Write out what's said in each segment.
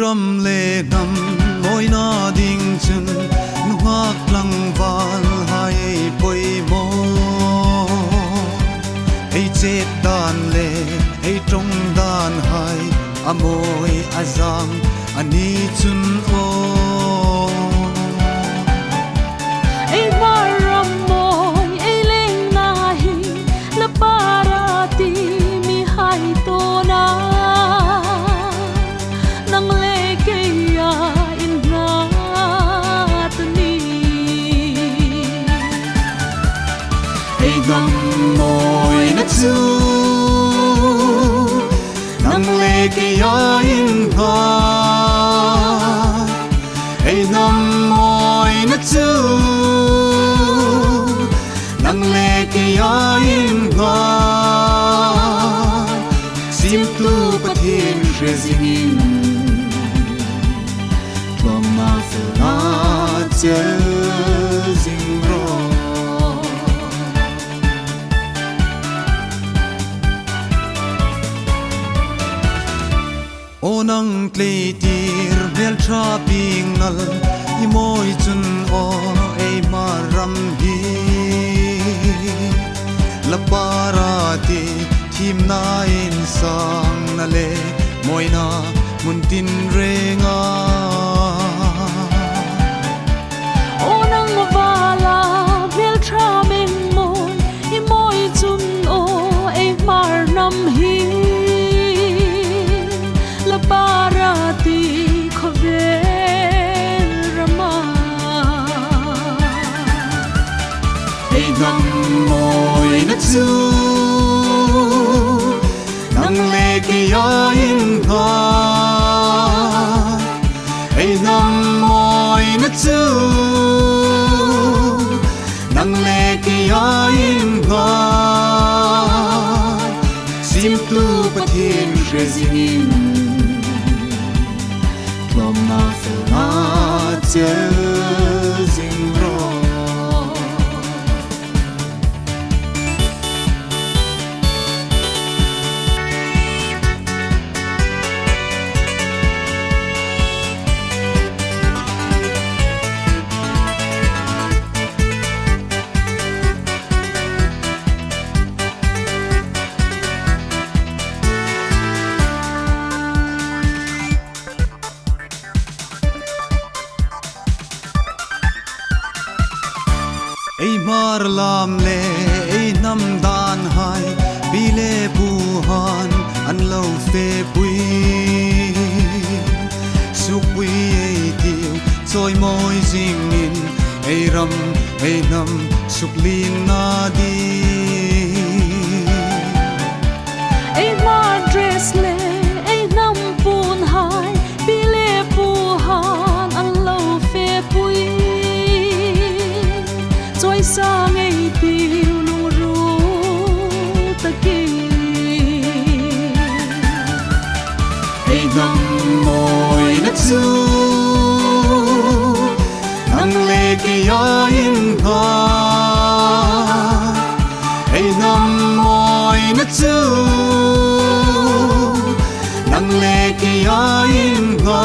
ram le nam moi na ding chun nu hak lang wal hai poi mo ei chet dan le ei trong dan hai amoi azam ani chun o ei maram moi ei leng na hi la parati mi hai to na nang le ke ya in na tani ei gam moi na chu nang le ke ya in na ei nam moi na chu nang le ke ya in na sim tu pathin rezin klom na se na chel zing ro onang tle tir bel tra ping nal i moi chun o ei maram hi la parati thim na in sang na le moi na mun tin renga onang wala bel tra men moi i moi chun o ei mar nam hi la parati khovel rama ei nam moi na chu nang le ke ya in ha ei nam moi na chu nang le ke ya in ha sim tu pathin rezin klom na se na chel zing ro ei mar lam le ei nam dan hai bile bu han an lo fe pui su pui ei tiu choi moi jing in ei ram ei nam suk lin na di ei mar dress le ei nam pun hai bile pu han an lo fe pui choi sang ei tiu lung ru ta ki ei nam moi na chu nang le ke ya in ha ei nam moi na chu nang le ke ya in ha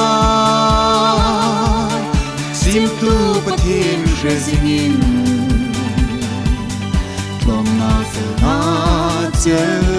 sim tu pathin rezin klom na se na chel